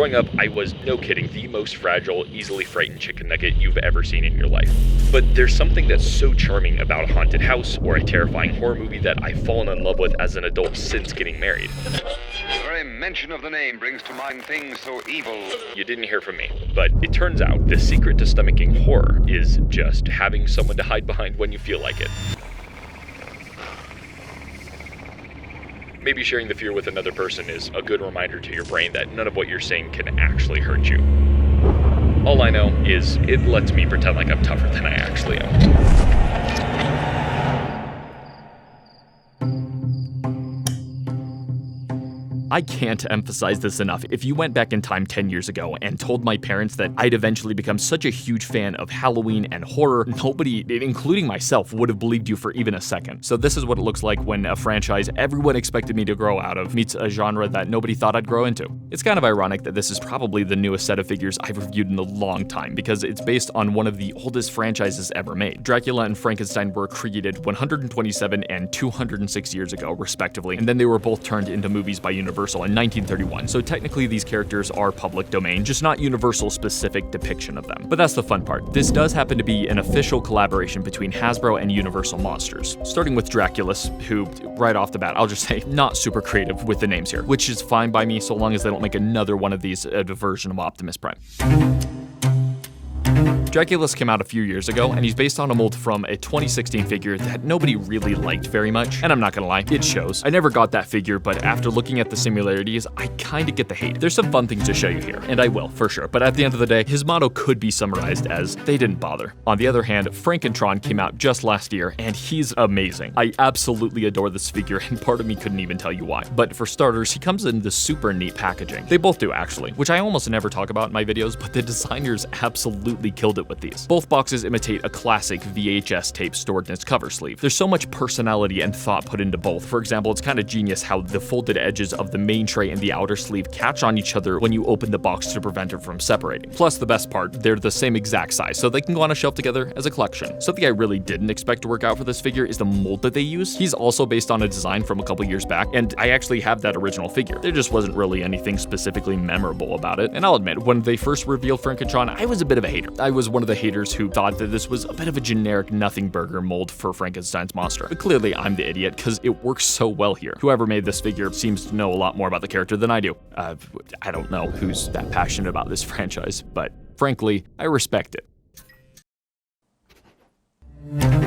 Growing up, I was, no kidding, the most fragile, easily frightened chicken nugget you've ever seen in your life. But there's something that's so charming about a haunted house or a terrifying horror movie that I've fallen in love with as an adult since getting married. The very mention of the name brings to mind things so evil. You didn't hear from me, but it turns out the secret to stomaching horror is just having someone to hide behind when you feel like it. Maybe sharing the fear with another person is a good reminder to your brain that none of what you're saying can actually hurt you. All I know is it lets me pretend like I'm tougher than I actually am. I can't emphasize this enough. If you went back in time 10 years ago and told my parents that I'd eventually become such a huge fan of Halloween and horror, nobody, including myself, would have believed you for even a second. So this is what it looks like when a franchise everyone expected me to grow out of meets a genre that nobody thought I'd grow into. It's kind of ironic that this is probably the newest set of figures I've reviewed in a long time, because it's based on one of the oldest franchises ever made. Dracula and Frankenstein were created 127 and 206 years ago, respectively, and then they were both turned into movies by Universal in 1931, so technically these characters are public domain, just not Universal-specific depiction of them. But that's the fun part. This does happen to be an official collaboration between Hasbro and Universal Monsters. Starting with Draculus, who, right off the bat, I'll just say, not super creative with the names here, which is fine by me so long as they don't make another one of these a version of Optimus Prime. Draculus came out a few years ago, and he's based on a mold from a 2016 figure that nobody really liked very much, and I'm not gonna lie, it shows. I never got that figure, but after looking at the similarities, I kinda get the hate. There's some fun things to show you here, and I will, for sure, but at the end of the day, his motto could be summarized as, they didn't bother. On the other hand, Frankentron came out just last year, and he's amazing. I absolutely adore this figure, and part of me couldn't even tell you why. But for starters, he comes in this super neat packaging. They both do, actually, which I almost never talk about in my videos, but the designers absolutely killed it with these. Both boxes imitate a classic VHS tape stored in its cover sleeve. There's so much personality and thought put into both. For example, it's kind of genius how the folded edges of the main tray and the outer sleeve catch on each other when you open the box to prevent it from separating. Plus, the best part, they're the same exact size, so they can go on a shelf together as a collection. Something I really didn't expect to work out for this figure is the mold that they use. He's also based on a design from a couple years back, and I actually have that original figure. There just wasn't really anything specifically memorable about it, and I'll admit, when they first revealed Frankentron, I was a bit of a hater. I was one of the haters who thought that this was a bit of a generic nothing burger mold for Frankenstein's monster. But clearly I'm the idiot, because it works so well here. Whoever made this figure seems to know a lot more about the character than I do. I don't know who's that passionate about this franchise, but frankly, I respect it.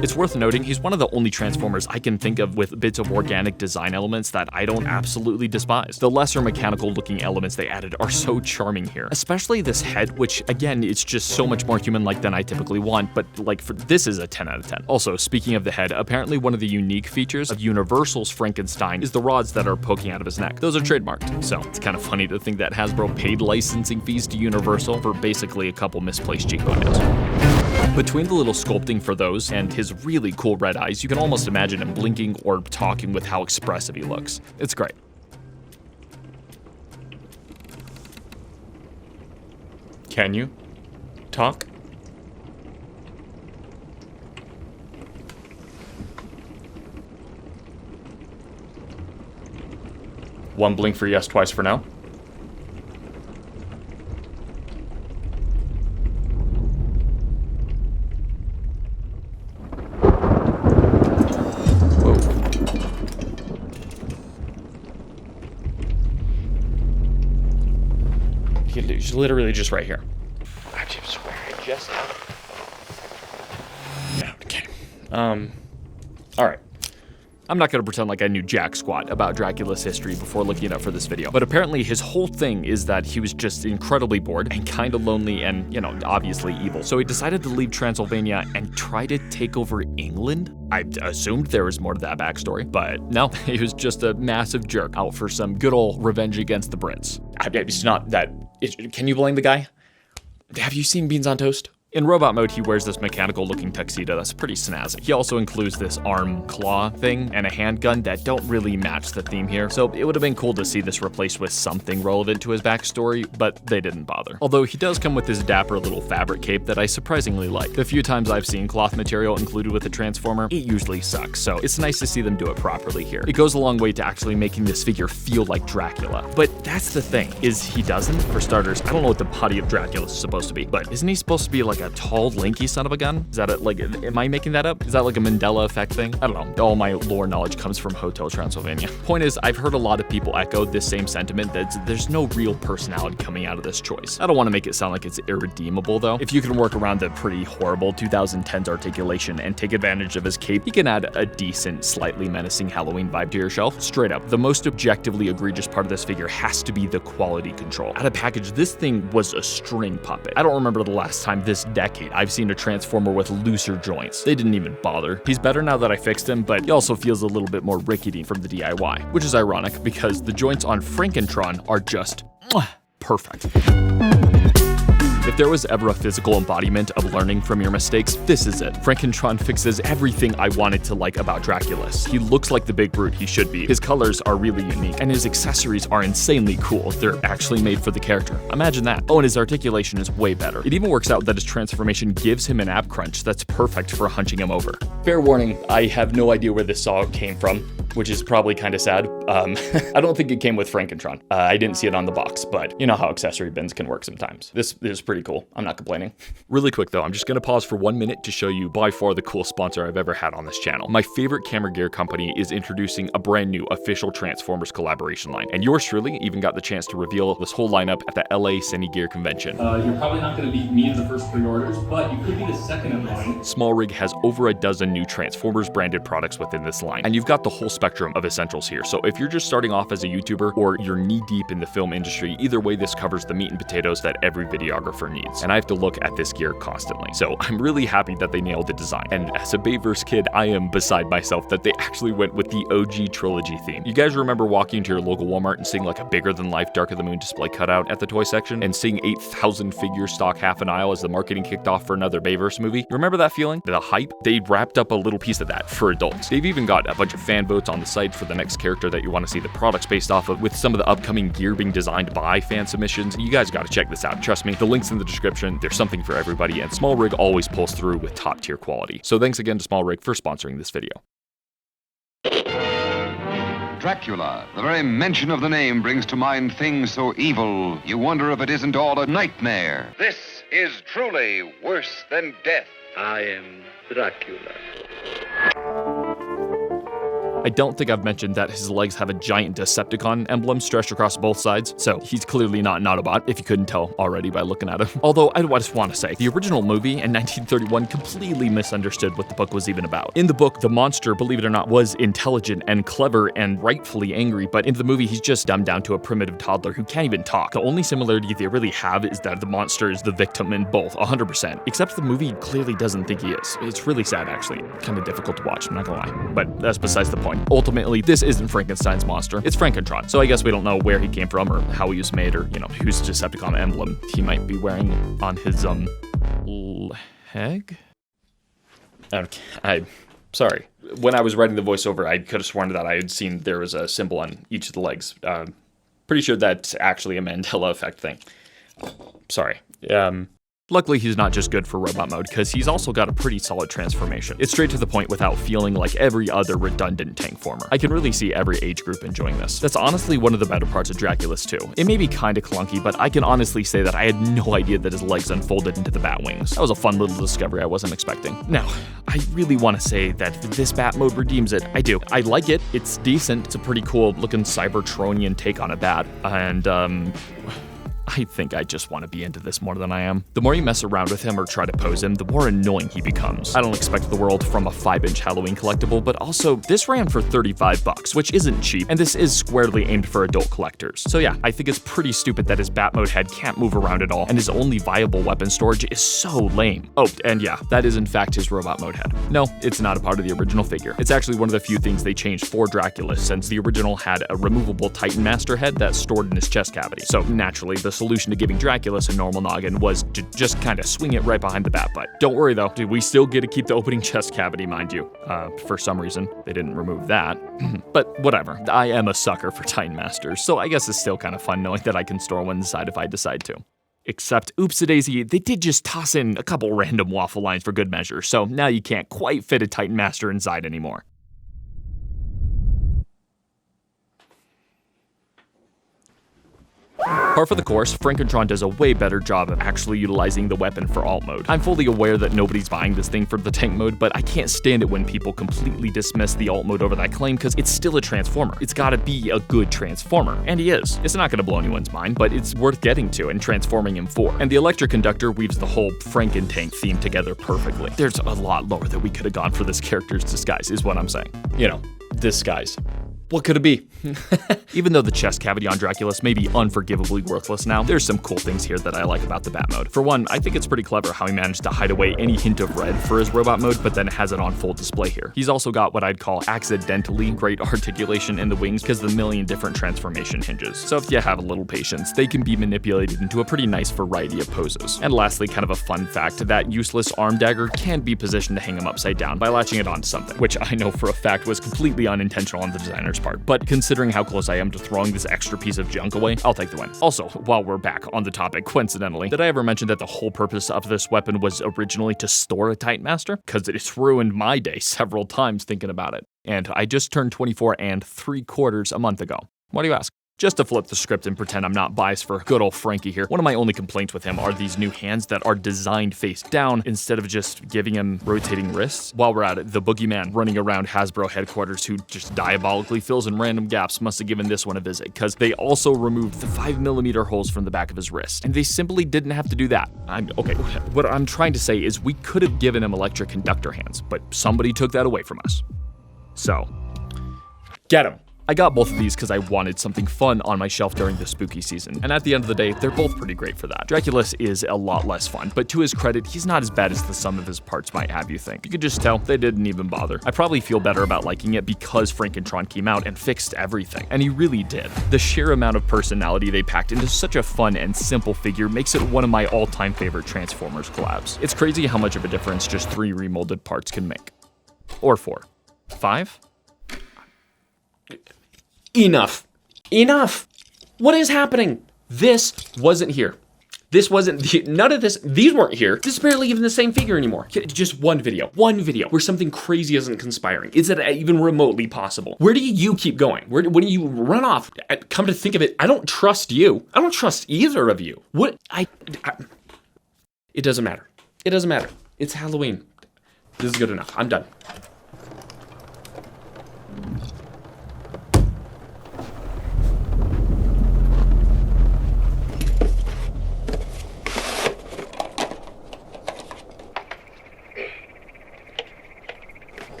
It's worth noting, he's one of the only Transformers I can think of with bits of organic design elements that I don't absolutely despise. The lesser mechanical looking elements they added are so charming here, especially this head, which again, it's just so much more human-like than I typically want, but like this is a 10 out of 10. Also, speaking of the head, apparently one of the unique features of Universal's Frankenstein is the rods that are poking out of his neck. Those are trademarked, so it's kind of funny to think that Hasbro paid licensing fees to Universal for basically a couple misplaced cheekbone nails. Between the little sculpting for those and his really cool red eyes, you can almost imagine him blinking or talking with how expressive he looks. It's great. Can you talk? One blink for yes, twice for no. He's literally just right here. I swear, I just... Yeah, okay. Alright. I'm not gonna pretend like I knew jack squat about Dracula's history before looking it up for this video, but apparently his whole thing is that he was just incredibly bored and kinda lonely and, you know, obviously evil. So he decided to leave Transylvania and try to take over England? I assumed there was more to that backstory, but no, he was just a massive jerk out for some good old revenge against the Brits. It's not that... Can you blame the guy? Have you seen Beans on Toast? In robot mode, he wears this mechanical-looking tuxedo that's pretty snazzy. He also includes this arm claw thing and a handgun that don't really match the theme here, so it would have been cool to see this replaced with something relevant to his backstory, but they didn't bother. Although he does come with this dapper little fabric cape that I surprisingly like. The few times I've seen cloth material included with a Transformer, it usually sucks, so it's nice to see them do it properly here. It goes a long way to actually making this figure feel like Dracula. But that's the thing, is he doesn't. For starters, I don't know what the body of Dracula is supposed to be, but isn't he supposed to be like a tall, lanky son of a gun? Is that am I making that up? Is that like a Mandela effect thing? I don't know. All my lore knowledge comes from Hotel Transylvania. Point is, I've heard a lot of people echo this same sentiment that there's no real personality coming out of this choice. I don't want to make it sound like it's irredeemable though. If you can work around the pretty horrible 2010s articulation and take advantage of his cape, he can add a decent, slightly menacing Halloween vibe to your shelf. Straight up, the most objectively egregious part of this figure has to be the quality control. Out of package, this thing was a string puppet. I don't remember the last time this decade I've seen a Transformer with looser joints. They didn't even bother. He's better now that I fixed him, but he also feels a little bit more rickety from the DIY, which is ironic because the joints on Frankentron are just perfect. If there was ever a physical embodiment of learning from your mistakes, this is it. Frankentron fixes everything I wanted to like about Draculus. He looks like the big brute he should be. His colors are really unique, and his accessories are insanely cool. They're actually made for the character. Imagine that. Oh, and his articulation is way better. It even works out that his transformation gives him an ab crunch that's perfect for hunching him over. Fair warning, I have no idea where this saw came from, which is probably kind of sad. I don't think it came with Frankentron. I didn't see it on the box, but you know how accessory bins can work sometimes. This is pretty cool. I'm not complaining. Really quick though, I'm just gonna pause for 1 minute to show you by far the coolest sponsor I've ever had on this channel. My favorite camera gear company is introducing a brand new official Transformers collaboration line, and yours truly even got the chance to reveal this whole lineup at the LA Cine Gear Convention. You're probably not gonna beat me in the first pre-orders, but you could be the second in line. Smallrig has over a dozen new Transformers branded products within this line, and you've got the whole spectrum of essentials here. So if you're just starting off as a YouTuber or you're knee deep in the film industry, either way this covers the meat and potatoes that every videographer needs. And I have to look at this gear constantly. So I'm really happy that they nailed the design. And as a Bayverse kid, I am beside myself that they actually went with the OG trilogy theme. You guys remember walking to your local Walmart and seeing like a bigger than life Dark of the Moon display cutout at the toy section and seeing 8,000 figures stock half an aisle as the marketing kicked off for another Bayverse movie? Remember that feeling? The hype? They wrapped up a little piece of that for adults. They've even got a bunch of fan votes on the site for the next character that you want to see the products based off of, with some of the upcoming gear being designed by fan submissions. You guys got to check this out. Trust me, the link's in the description. There's something for everybody, and Smallrig always pulls through with top tier quality. So thanks again to Smallrig for sponsoring this video. Dracula. The very mention of the name brings to mind things so evil, you wonder if it isn't all a nightmare. This is truly worse than death. I am Dracula. I don't think I've mentioned that his legs have a giant Decepticon emblem stretched across both sides, so he's clearly not an Autobot, if you couldn't tell already by looking at him. Although, I just want to say, the original movie in 1931 completely misunderstood what the book was even about. In the book, the monster, believe it or not, was intelligent and clever and rightfully angry, but in the movie, he's just dumbed down to a primitive toddler who can't even talk. The only similarity they really have is that the monster is the victim in both, 100%, except the movie clearly doesn't think he is. It's really sad, actually. Kind of difficult to watch, I'm not gonna lie. But that's besides the point. Ultimately, this isn't Frankenstein's monster, it's Frankentron. So I guess we don't know where he came from or how he was made or, you know, whose Decepticon emblem he might be wearing on his, leg? Okay, sorry. When I was writing the voiceover, I could have sworn that I had seen there was a symbol on each of the legs. Pretty sure that's actually a Mandela effect thing. Sorry. Luckily, he's not just good for robot mode, because he's also got a pretty solid transformation. It's straight to the point without feeling like every other redundant tank former. I can really see every age group enjoying this. That's honestly one of the better parts of Draculus too. It may be kinda clunky, but I can honestly say that I had no idea that his legs unfolded into the bat wings. That was a fun little discovery I wasn't expecting. Now, I really want to say that this bat mode redeems it. I do. I like it. It's decent. It's a pretty cool looking Cybertronian take on a bat. And, I think I just want to be into this more than I am. The more you mess around with him or try to pose him, the more annoying he becomes. I don't expect the world from a 5-inch Halloween collectible, but also, this ran for $35, which isn't cheap, and this is squarely aimed for adult collectors. So yeah, I think it's pretty stupid that his bat mode head can't move around at all, and his only viable weapon storage is so lame. Oh, and yeah, that is in fact his robot mode head. No, it's not a part of the original figure. It's actually one of the few things they changed for Dracula, since the original had a removable Titan Master head that's stored in his chest cavity. So naturally, the solution to giving Draculus a normal noggin was to just kind of swing it right behind the bat butt. Don't worry though, we still get to keep the opening chest cavity, mind you. For some reason, they didn't remove that. But whatever, I am a sucker for Titan Masters, so I guess it's still kind of fun knowing that I can store one inside if I decide to. Except, oops-a-daisy, they did just toss in a couple random waffle lines for good measure, so now you can't quite fit a Titan Master inside anymore. Par for the course, Frankentron does a way better job of actually utilizing the weapon for alt mode. I'm fully aware that nobody's buying this thing for the tank mode, but I can't stand it when people completely dismiss the alt mode over that claim because it's still a transformer. It's gotta be a good transformer, and he is. It's not gonna blow anyone's mind, but it's worth getting to and transforming him for. And the electric conductor weaves the whole Franken-tank theme together perfectly. There's a lot lower that we could have gone for this character's disguise, is what I'm saying. You know, disguise. What could it be? Even though the chest cavity on Draculus may be unforgivably worthless now, there's some cool things here that I like about the bat mode. For one, I think it's pretty clever how he managed to hide away any hint of red for his robot mode, but then has it on full display here. He's also got what I'd call accidentally great articulation in the wings because of the million different transformation hinges. So if you have a little patience, they can be manipulated into a pretty nice variety of poses. And lastly, kind of a fun fact, that useless arm dagger can be positioned to hang him upside down by latching it onto something, which I know for a fact was completely unintentional on the designer's part, but considering how close I am to throwing this extra piece of junk away, I'll take the win. Also, while we're back on the topic, coincidentally, did I ever mention that the whole purpose of this weapon was originally to store a Titan Master? Because it's ruined my day several times thinking about it. And I just turned 24 3/4 a month ago. Why do you ask? Just to flip the script and pretend I'm not biased for good old Frankie here, one of my only complaints with him are these new hands that are designed face down instead of just giving him rotating wrists. While we're at it, the boogeyman running around Hasbro headquarters who just diabolically fills in random gaps must have given this one a visit, because they also removed the 5mm holes from the back of his wrist, and they simply didn't have to do that. Okay, what I'm trying to say is we could have given him electric conductor hands, but somebody took that away from us. So, get him. I got both of these because I wanted something fun on my shelf during the spooky season, and at the end of the day, they're both pretty great for that. Draculus is a lot less fun, but to his credit, he's not as bad as the sum of his parts might have you think. You could just tell they didn't even bother. I probably feel better about liking it because Frankentron came out and fixed everything, and he really did. The sheer amount of personality they packed into such a fun and simple figure makes it one of my all-time favorite Transformers collabs. It's crazy how much of a difference just 3 remolded parts can make. Or 4. 5? Enough. Enough. What is happening? This wasn't here. This wasn't, none of this, these weren't here. This is barely even the same figure anymore. Just one video where something crazy isn't conspiring. Is it even remotely possible? Where do you keep going? When do you run off? Come to think of it, I don't trust you. I don't trust either of you. It doesn't matter. It doesn't matter. It's Halloween. This is good enough. I'm done.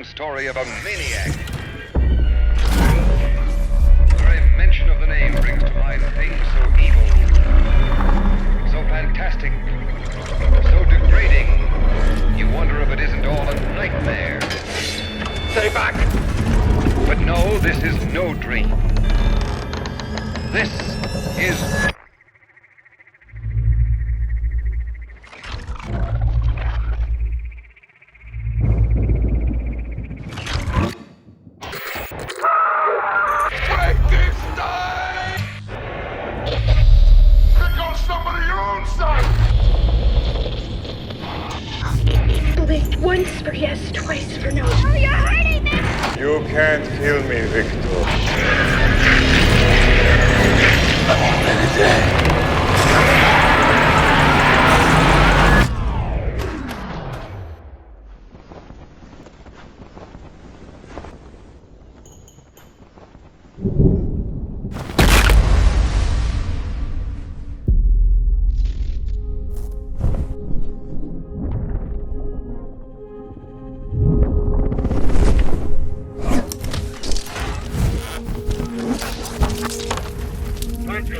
terrifying story of a maniac. The very mention of the name brings to mind things so evil, so fantastic, so degrading, you wonder if it isn't all a nightmare. Stay back! But no, this is no dream. This is... Once for yes, twice for no. Oh, you're hurting me! You can't kill me, Victor.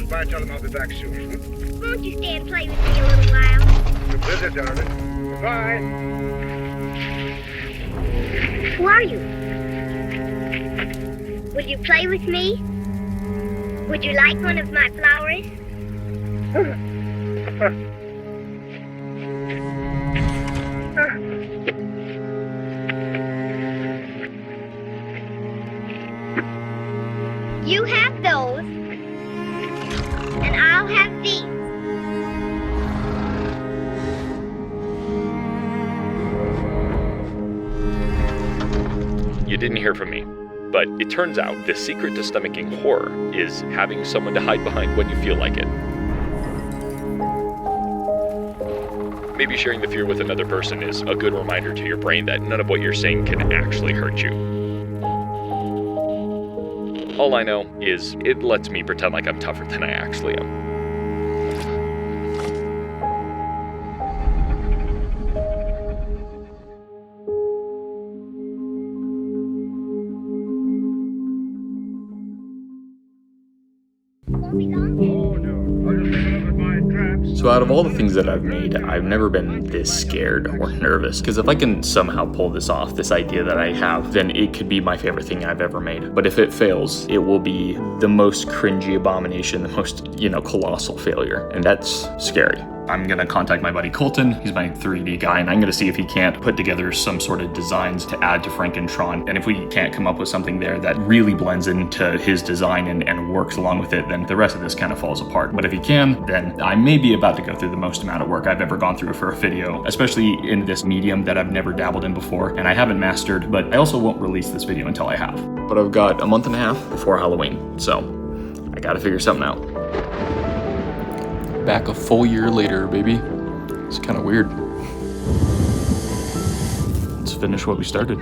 Bye, tell them I'll be back soon. Won't you stay and play with me a little while? It's a visit, darling. Bye. Who are you? Will you play with me? Would you like one of my flowers? You have those, and I'll have these. You didn't hear from me, but it turns out the secret to stomaching horror is having someone to hide behind when you feel like it. Maybe sharing the fear with another person is a good reminder to your brain that none of what you're saying can actually hurt you. All I know is it lets me pretend like I'm tougher than I actually am. So out of all the things that I've made, I've never been this scared or nervous, because if I can somehow pull this off, this idea that I have, then it could be my favorite thing I've ever made. But if it fails, it will be the most cringy abomination, the most, colossal failure. And that's scary. I'm gonna contact my buddy Colton, he's my 3D guy, and I'm gonna see if he can't put together some sort of designs to add to Frankentron. And if we can't come up with something there that really blends into his design and works along with it, then the rest of this kind of falls apart. But if he can, then I may be about to go through the most amount of work I've ever gone through for a video, especially in this medium that I've never dabbled in before and I haven't mastered, but I also won't release this video until I have. But I've got a month and a half before Halloween, so I gotta figure something out. Back a full year later, baby. It's kind of weird. Let's finish what we started.